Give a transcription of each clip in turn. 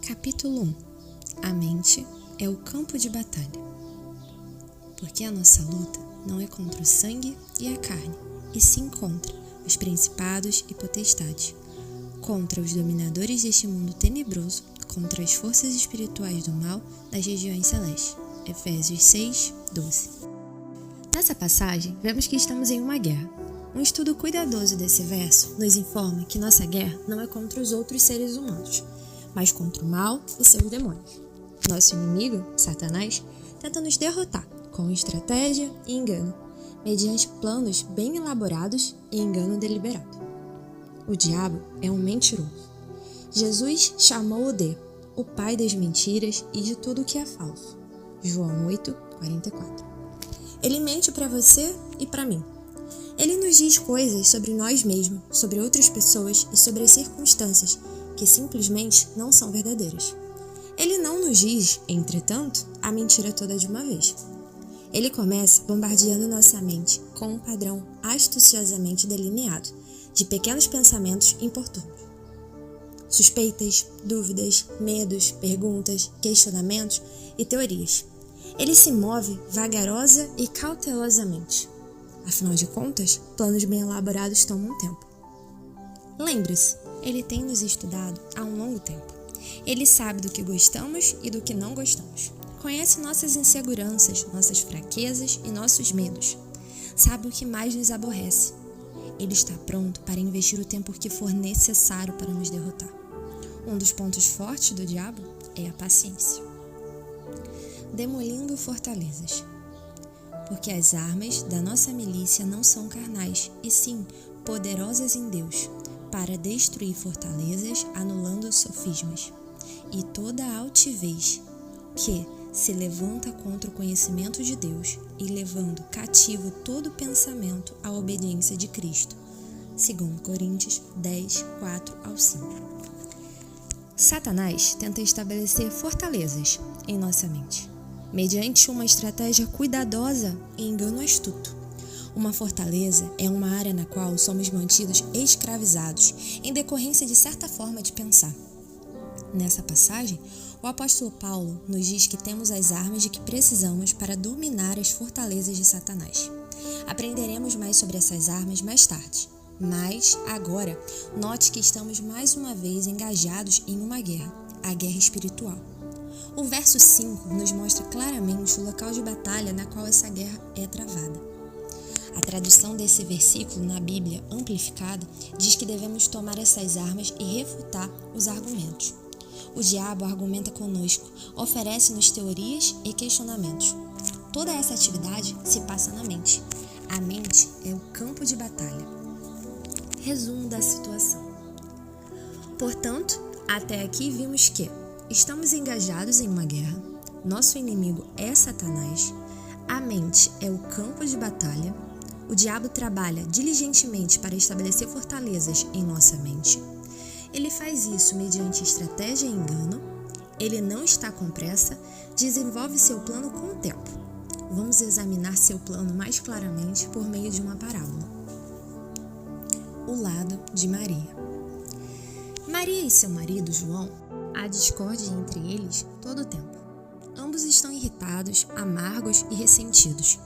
Capítulo 1. A mente é o campo de batalha. Porque a nossa luta não é contra o sangue e a carne, e sim contra os principados e potestades, contra os dominadores deste mundo tenebroso, contra as forças espirituais do mal nas regiões celestes. Efésios 6, 12. Nessa passagem, vemos que estamos em uma guerra. Um estudo cuidadoso desse verso nos informa que nossa guerra não é contra os outros seres humanos, mas contra o mal e seus demônios. Nosso inimigo, Satanás, tenta nos derrotar com estratégia e engano, mediante planos bem elaborados e engano deliberado. O diabo é um mentiroso. Jesus chamou-o de o pai das mentiras e de tudo que é falso. João 8, 44. Ele mente para você e para mim. Ele nos diz coisas sobre nós mesmos, sobre outras pessoas e sobre as circunstâncias que simplesmente não são verdadeiras. Ele não nos diz, entretanto, a mentira toda de uma vez. Ele começa bombardeando nossa mente com um padrão astuciosamente delineado de pequenos pensamentos importunos. Suspeitas, dúvidas, medos, perguntas, questionamentos e teorias. Ele se move vagarosa e cautelosamente. Afinal de contas, planos bem elaborados tomam tempo. Lembre-se, ele tem nos estudado há um longo tempo. Ele sabe do que gostamos e do que não gostamos. Conhece nossas inseguranças, nossas fraquezas e nossos medos. Sabe o que mais nos aborrece. Ele está pronto para investir o tempo que for necessário para nos derrotar. Um dos pontos fortes do diabo é a paciência. Demolindo fortalezas. Porque as armas da nossa milícia não são carnais, e sim poderosas em Deus, para destruir fortalezas, anulando sofismas, e toda a altivez que se levanta contra o conhecimento de Deus, e levando cativo todo pensamento à obediência de Cristo. 2 Coríntios 10, 4 ao 5. Satanás tenta estabelecer fortalezas em nossa mente, mediante uma estratégia cuidadosa e engano astuto. Uma fortaleza é uma área na qual somos mantidos escravizados em decorrência de certa forma de pensar. Nessa passagem, o apóstolo Paulo nos diz que temos as armas de que precisamos para dominar as fortalezas de Satanás. Aprenderemos mais sobre essas armas mais tarde. Mas, agora, note que estamos mais uma vez engajados em uma guerra, a guerra espiritual. O verso 5 nos mostra claramente o local de batalha na qual essa guerra é travada. A tradução desse versículo na Bíblia amplificada diz que devemos tomar essas armas e refutar os argumentos. O diabo argumenta conosco, oferece-nos teorias e questionamentos. Toda essa atividade se passa na mente. A mente é o campo de batalha. Resumo da situação. Portanto, até aqui vimos que estamos engajados em uma guerra, nosso inimigo é Satanás, a mente é o campo de batalha, o diabo trabalha diligentemente para estabelecer fortalezas em nossa mente. Ele faz isso mediante estratégia e engano, ele não está com pressa, desenvolve seu plano com o tempo. Vamos examinar seu plano mais claramente por meio de uma parábola. O lado de Maria. Maria e seu marido, João, há discórdia entre eles todo o tempo. Ambos estão irritados, amargos e ressentidos.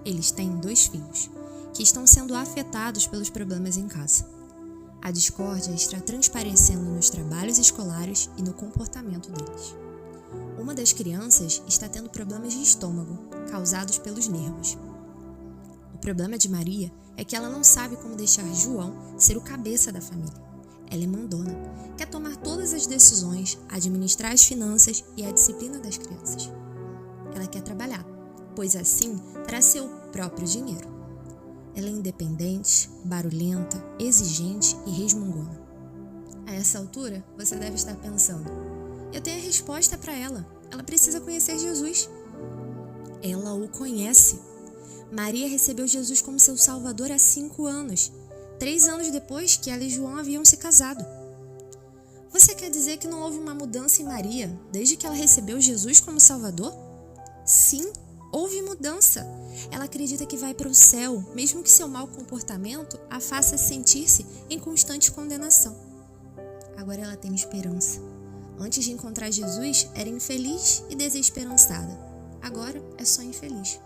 Eles têm 2 filhos, que estão sendo afetados pelos problemas em casa. A discórdia está transparecendo nos trabalhos escolares e no comportamento deles. Uma das crianças está tendo problemas de estômago, causados pelos nervos. O problema de Maria é que ela não sabe como deixar João ser o cabeça da família. Ela é mandona, quer tomar todas as decisões, administrar as finanças e a disciplina das crianças. Ela quer trabalhar, pois assim terá seu próprio dinheiro. Ela é independente, barulhenta, exigente e resmungona. A essa altura, você deve estar pensando, eu tenho a resposta para ela. Ela precisa conhecer Jesus. Ela o conhece. Maria recebeu Jesus como seu Salvador há 5 anos. 3 anos depois que ela e João haviam se casado. Você quer dizer que não houve uma mudança em Maria desde que ela recebeu Jesus como Salvador? Sim, houve mudança. Ela acredita que vai para o céu, mesmo que seu mau comportamento a faça sentir-se em constante condenação. Agora ela tem esperança. Antes de encontrar Jesus, era infeliz e desesperançada. Agora é só infeliz.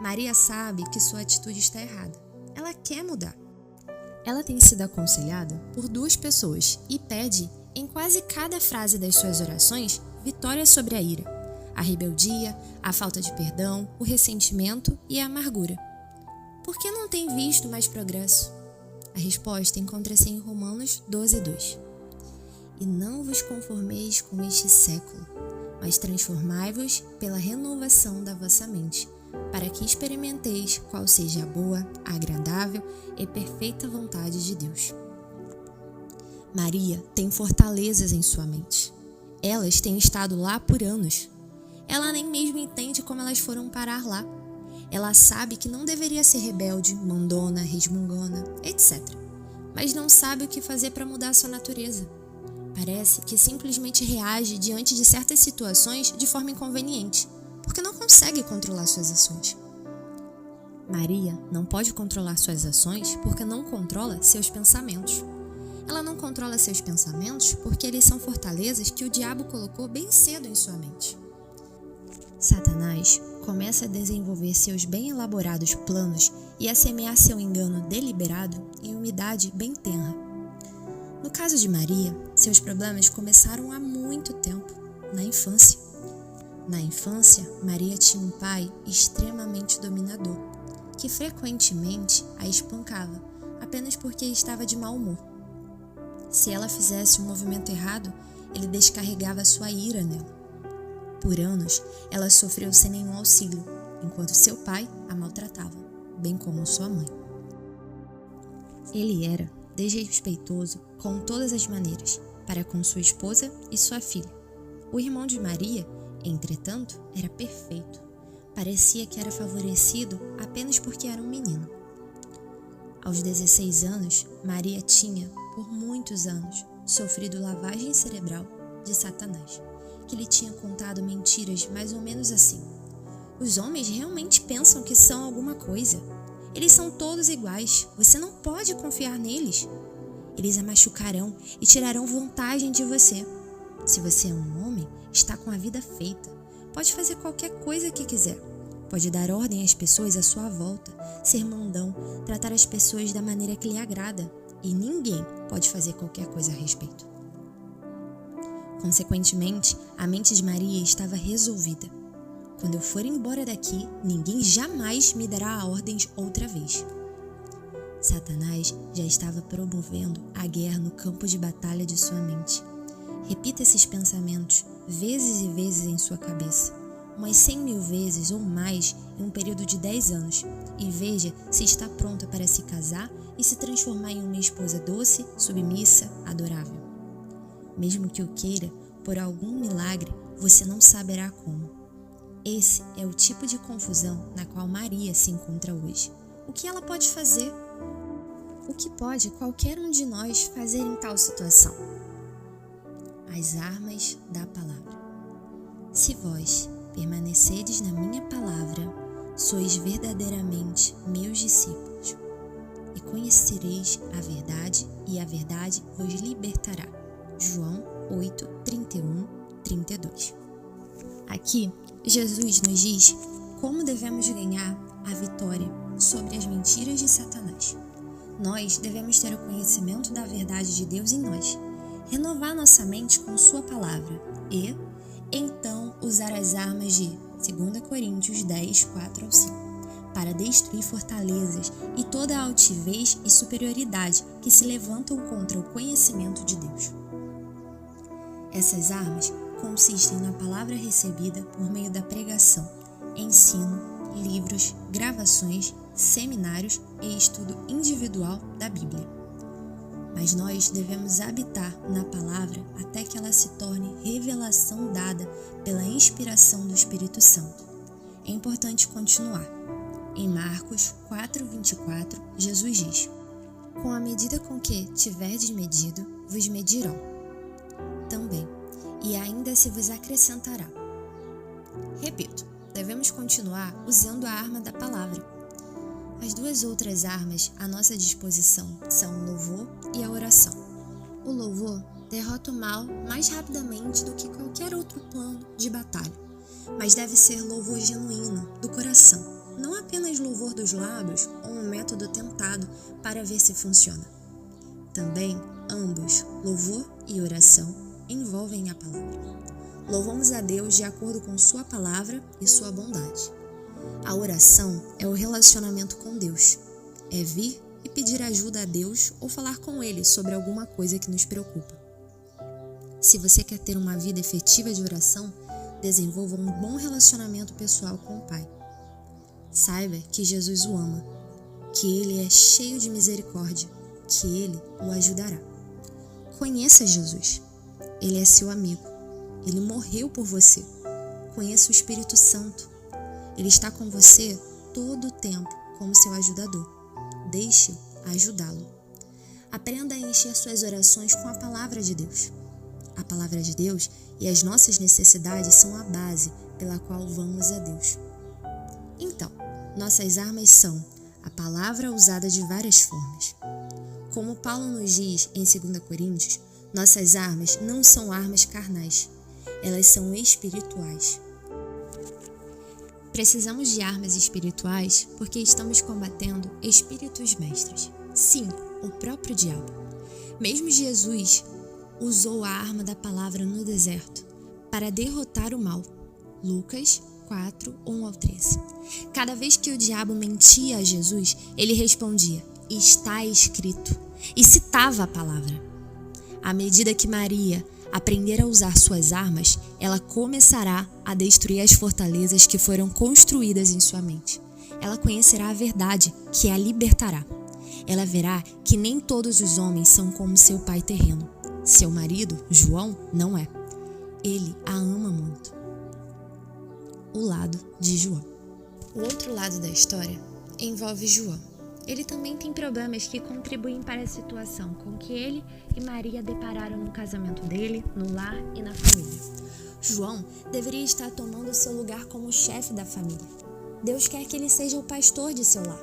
Maria sabe que sua atitude está errada. Ela quer mudar. Ela tem sido aconselhada por 2 pessoas e pede, em quase cada frase das suas orações, vitória sobre a ira, a rebeldia, a falta de perdão, o ressentimento e a amargura. Por que não tem visto mais progresso? A resposta encontra-se em Romanos 12:2. E não vos conformeis com este século, mas transformai-vos pela renovação da vossa mente, para que experimenteis qual seja a boa, agradável e perfeita vontade de Deus. Maria tem fortalezas em sua mente. Elas têm estado lá por anos. Ela nem mesmo entende como elas foram parar lá. Ela sabe que não deveria ser rebelde, mandona, resmungona, etc. Mas não sabe o que fazer para mudar sua natureza. Parece que simplesmente reage diante de certas situações de forma inconveniente, porque não consegue controlar suas ações. Maria não pode controlar suas ações porque não controla seus pensamentos. Ela não controla seus pensamentos porque eles são fortalezas que o diabo colocou bem cedo em sua mente. Satanás começa a desenvolver seus bem elaborados planos e a semear seu engano deliberado em umidade bem tenra. No caso de Maria, seus problemas começaram há muito tempo, na infância. Na infância, Maria tinha um pai extremamente dominador, que frequentemente a espancava, apenas porque estava de mau humor. Se ela fizesse um movimento errado, ele descarregava sua ira nela. Por anos, ela sofreu sem nenhum auxílio, enquanto seu pai a maltratava, bem como sua mãe. Ele era desrespeitoso com todas as maneiras, para com sua esposa e sua filha. O irmão de Maria, entretanto, era perfeito. Parecia que era favorecido apenas porque era um menino. Aos 16 anos, Maria tinha, por muitos anos, sofrido lavagem cerebral de Satanás, que lhe tinha contado mentiras mais ou menos assim: os homens realmente pensam que são alguma coisa. Eles são todos iguais, você não pode confiar neles. Eles a machucarão e tirarão vantagem de você. Se você é um homem, está com a vida feita. Pode fazer qualquer coisa que quiser. Pode dar ordem às pessoas à sua volta, ser mandão, tratar as pessoas da maneira que lhe agrada. E ninguém pode fazer qualquer coisa a respeito. Consequentemente, a mente de Maria estava resolvida. Quando eu for embora daqui, ninguém jamais me dará ordens outra vez. Satanás já estava promovendo a guerra no campo de batalha de sua mente. Repita esses pensamentos vezes e vezes em sua cabeça, umas 100.000 vezes ou mais em um período de 10 anos, e veja se está pronta para se casar e se transformar em uma esposa doce, submissa, adorável. Mesmo que o queira, por algum milagre, você não saberá como. Esse é o tipo de confusão na qual Maria se encontra hoje. O que ela pode fazer? O que pode qualquer um de nós fazer em tal situação? As armas da palavra. Se vós permanecedes na minha palavra, sois verdadeiramente meus discípulos, e conhecereis a verdade, e a verdade vos libertará. João 8, 31, 32. Aqui, Jesus nos diz como devemos ganhar a vitória sobre as mentiras de Satanás. Nós devemos ter o conhecimento da verdade de Deus em nós, renovar nossa mente com sua palavra e, então, usar as armas de 2 Coríntios 10, 4 ao 5, para destruir fortalezas e toda a altivez e superioridade que se levantam contra o conhecimento de Deus. Essas armas consistem na palavra recebida por meio da pregação, ensino, livros, gravações, seminários e estudo individual da Bíblia. Mas nós devemos habitar na palavra até que ela se torne revelação dada pela inspiração do Espírito Santo. É importante continuar. Em Marcos 4:24, Jesus diz: com a medida com que tiverdes medido, vos medirão também, e ainda se vos acrescentará. Repito, devemos continuar usando a arma da palavra. As 2 outras armas à nossa disposição são o louvor e a oração. O louvor derrota o mal mais rapidamente do que qualquer outro plano de batalha, mas deve ser louvor genuíno, do coração, não apenas louvor dos lábios ou um método tentado para ver se funciona. Também, ambos, louvor e oração, envolvem a palavra. Louvamos a Deus de acordo com sua palavra e sua bondade. A oração é o relacionamento com Deus, é vir e pedir ajuda a Deus ou falar com Ele sobre alguma coisa que nos preocupa. Se você quer ter uma vida efetiva de oração, desenvolva um bom relacionamento pessoal com o Pai. Saiba que Jesus o ama, que Ele é cheio de misericórdia, que Ele o ajudará. Conheça Jesus. Ele é seu amigo. Ele morreu por você. Conheça o Espírito Santo. Ele está com você todo o tempo como seu ajudador. Deixe ajudá-lo. Aprenda a encher suas orações com a palavra de Deus. A palavra de Deus e as nossas necessidades são a base pela qual vamos a Deus. Então, nossas armas são a palavra usada de várias formas. Como Paulo nos diz em 2 Coríntios, nossas armas não são armas carnais, elas são espirituais. Precisamos de armas espirituais porque estamos combatendo espíritos mestres. Sim, o próprio diabo. Mesmo Jesus usou a arma da palavra no deserto para derrotar o mal. Lucas 4, 1 ao 13. Cada vez que o diabo mentia a Jesus, ele respondia, está escrito, e citava a palavra. À medida que Maria aprender a usar suas armas, ela começará a destruir as fortalezas que foram construídas em sua mente. Ela conhecerá a verdade, que a libertará. Ela verá que nem todos os homens são como seu pai terreno. Seu marido, João, não é. Ele a ama muito. O lado de João. O outro lado da história envolve João. Ele também tem problemas que contribuem para a situação com que ele e Maria depararam no casamento dele, no lar e na família. João deveria estar tomando seu lugar como chefe da família. Deus quer que ele seja o pastor de seu lar.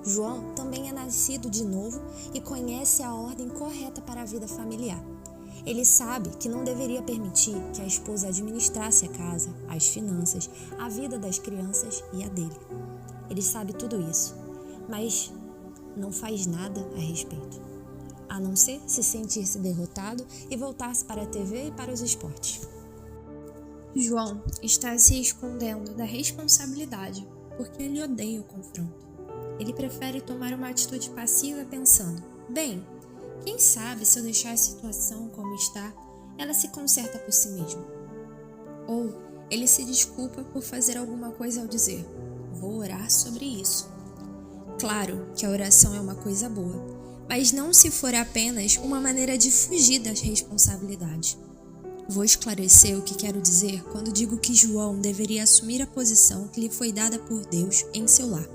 João também é nascido de novo e conhece a ordem correta para a vida familiar. Ele sabe que não deveria permitir que a esposa administrasse a casa, as finanças, a vida das crianças e a dele. Ele sabe tudo isso, mas não faz nada a respeito, a não ser se sentir-se derrotado e voltar-se para a TV e para os esportes. João está se escondendo da responsabilidade porque ele odeia o confronto. Ele prefere tomar uma atitude passiva pensando, bem, quem sabe se eu deixar a situação como está, ela se conserta por si mesma. Ou ele se desculpa por fazer alguma coisa ao dizer, vou orar sobre isso. Claro que a oração é uma coisa boa, mas não se for apenas uma maneira de fugir das responsabilidades. Vou esclarecer o que quero dizer quando digo que João deveria assumir a posição que lhe foi dada por Deus em seu lar.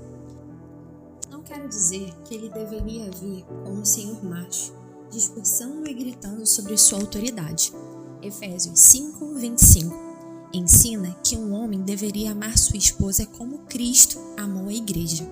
Não quero dizer que ele deveria vir como um senhor macho, discursando e gritando sobre sua autoridade. Efésios 5, 25 ensina que um homem deveria amar sua esposa como Cristo amou a igreja.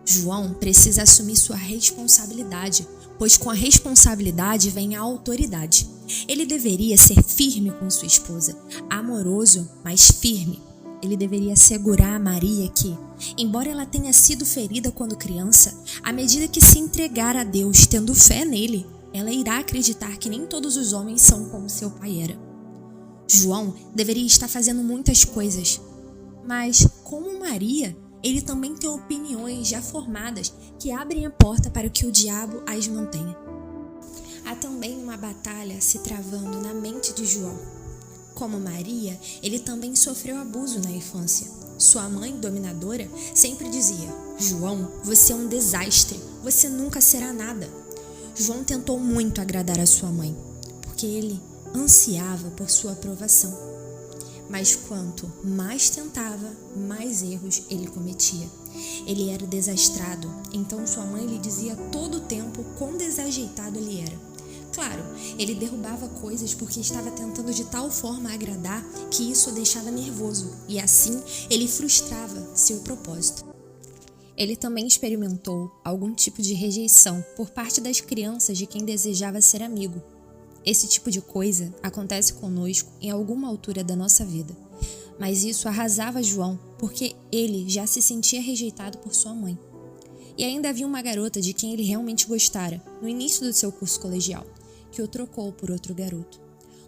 João precisa assumir sua responsabilidade, pois com a responsabilidade vem a autoridade. Ele deveria ser firme com sua esposa, amoroso, mas firme. Ele deveria assegurar a Maria que, embora ela tenha sido ferida quando criança, à medida que se entregar a Deus, tendo fé nele, ela irá acreditar que nem todos os homens são como seu pai era. João deveria estar fazendo muitas coisas, mas, como Maria, ele também tem opiniões já formadas que abrem a porta para que o diabo as mantenha. Há também uma batalha se travando na mente de João. Como Maria, ele também sofreu abuso na infância. Sua mãe, dominadora, sempre dizia, João, você é um desastre, você nunca será nada. João tentou muito agradar a sua mãe, porque ele ansiava por sua aprovação. Mas quanto mais tentava, mais erros ele cometia. Ele era desastrado, então sua mãe lhe dizia todo o tempo quão desajeitado ele era. Claro, ele derrubava coisas porque estava tentando de tal forma agradar que isso o deixava nervoso, e assim ele frustrava seu propósito. Ele também experimentou algum tipo de rejeição por parte das crianças de quem desejava ser amigo. Esse tipo de coisa acontece conosco em alguma altura da nossa vida. Mas isso arrasava João, porque ele já se sentia rejeitado por sua mãe. E ainda havia uma garota de quem ele realmente gostara, no início do seu curso colegial, que o trocou por outro garoto.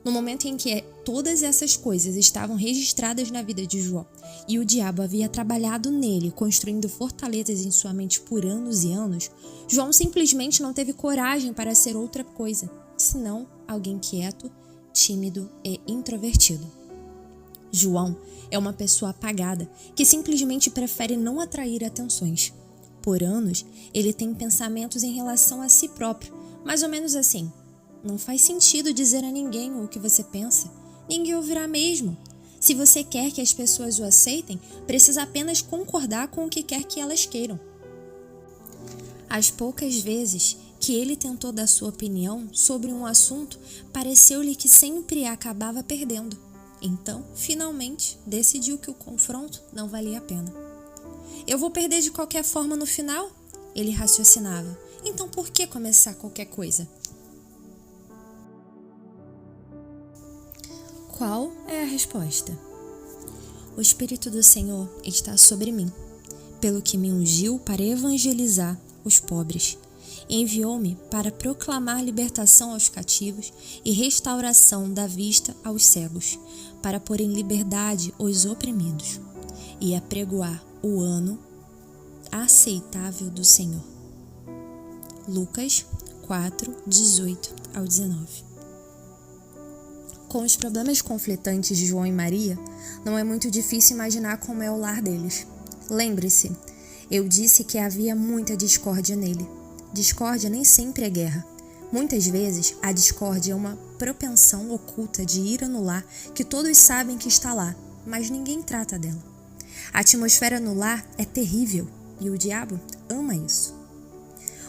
No momento em que todas essas coisas estavam registradas na vida de João, e o diabo havia trabalhado nele, construindo fortalezas em sua mente por anos e anos, João simplesmente não teve coragem para ser outra coisa, senão alguém quieto, tímido e introvertido. João é uma pessoa apagada que simplesmente prefere não atrair atenções. Por anos, ele tem pensamentos em relação a si próprio, mais ou menos assim: não faz sentido dizer a ninguém o que você pensa, ninguém ouvirá mesmo. Se você quer que as pessoas o aceitem, precisa apenas concordar com o que quer que elas queiram. As poucas vezes que ele tentou dar sua opinião sobre um assunto, pareceu-lhe que sempre acabava perdendo. Então, finalmente, decidiu que o confronto não valia a pena. Eu vou perder de qualquer forma no final? Ele raciocinava. Então por que começar qualquer coisa? Qual é a resposta? O Espírito do Senhor está sobre mim, pelo que me ungiu para evangelizar os pobres. Enviou-me para proclamar libertação aos cativos e restauração da vista aos cegos, para pôr em liberdade os oprimidos e apregoar o ano aceitável do Senhor. Lucas 4, 18 ao 19. Com os problemas conflitantes de João e Maria, não é muito difícil imaginar como é o lar deles. Lembre-se, eu disse que havia muita discórdia nele. Discórdia nem sempre é guerra. Muitas vezes, a discórdia é uma propensão oculta de ira no lar que todos sabem que está lá, mas ninguém trata dela. A atmosfera no lar é terrível e o diabo ama isso.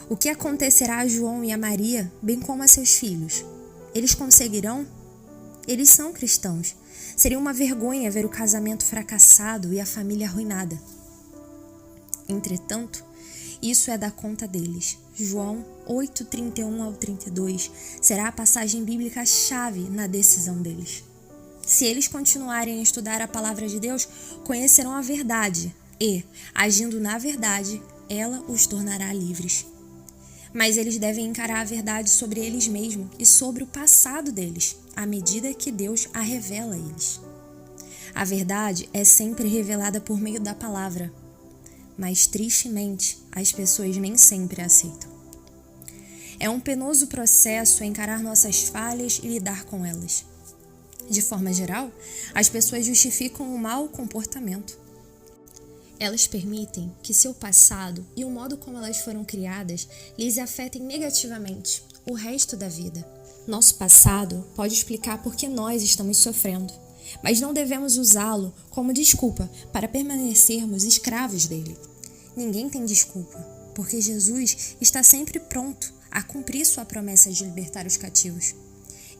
O que acontecerá a João e a Maria, bem como a seus filhos? Eles conseguirão? Eles são cristãos. Seria uma vergonha ver o casamento fracassado e a família arruinada. Entretanto, isso é da conta deles. João 8, 31 ao 32 será a passagem bíblica chave na decisão deles. Se eles continuarem a estudar a palavra de Deus, conhecerão a verdade e, agindo na verdade, ela os tornará livres. Mas eles devem encarar a verdade sobre eles mesmos e sobre o passado deles, à medida que Deus a revela a eles. A verdade é sempre revelada por meio da palavra, mas tristemente as pessoas nem sempre a aceitam. É um penoso processo encarar nossas falhas e lidar com elas. De forma geral, as pessoas justificam o mau comportamento. Elas permitem que seu passado e o modo como elas foram criadas lhes afetem negativamente o resto da vida. Nosso passado pode explicar por que nós estamos sofrendo, mas não devemos usá-lo como desculpa para permanecermos escravos dele. Ninguém tem desculpa, porque Jesus está sempre pronto a cumprir sua promessa de libertar os cativos.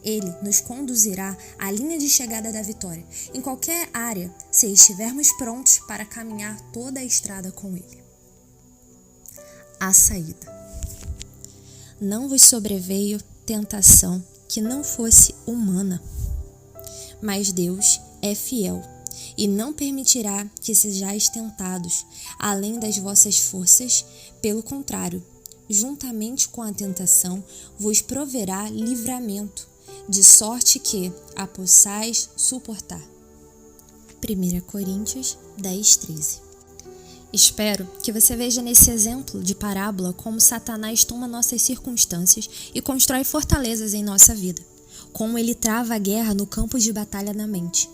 Ele nos conduzirá à linha de chegada da vitória, em qualquer área, se estivermos prontos para caminhar toda a estrada com Ele. A saída. Não vos sobreveio tentação que não fosse humana, mas Deus é fiel e não permitirá que sejais tentados além das vossas forças, pelo contrário, juntamente com a tentação, vos proverá livramento, de sorte que a possais suportar. 1 Coríntios 10, 13. Espero que você veja nesse exemplo de parábola como Satanás toma nossas circunstâncias e constrói fortalezas em nossa vida, como ele trava a guerra no campo de batalha na mente.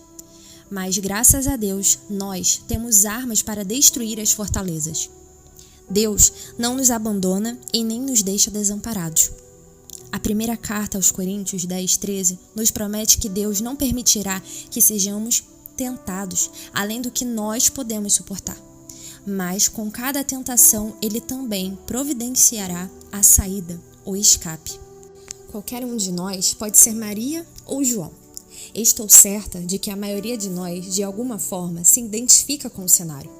Mas, graças a Deus, nós temos armas para destruir as fortalezas. Deus não nos abandona e nem nos deixa desamparados. A primeira carta aos Coríntios 10, 13 nos promete que Deus não permitirá que sejamos tentados, além do que nós podemos suportar. Mas com cada tentação, Ele também providenciará a saída ou escape. Qualquer um de nós pode ser Maria ou João. Estou certa de que a maioria de nós, de alguma forma, se identifica com o cenário.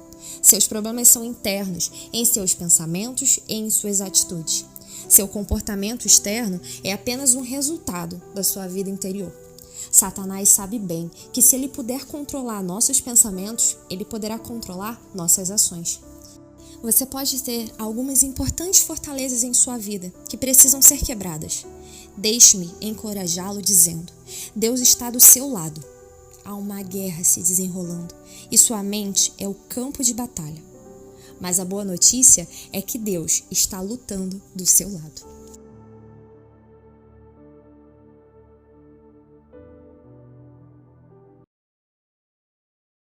Seus problemas são internos, em seus pensamentos e em suas atitudes. Seu comportamento externo é apenas um resultado da sua vida interior. Satanás sabe bem que se ele puder controlar nossos pensamentos, ele poderá controlar nossas ações. Você pode ter algumas importantes fortalezas em sua vida que precisam ser quebradas. Deixe-me encorajá-lo dizendo: Deus está do seu lado. Há uma guerra se desenrolando e sua mente é o campo de batalha. Mas a boa notícia é que Deus está lutando do seu lado.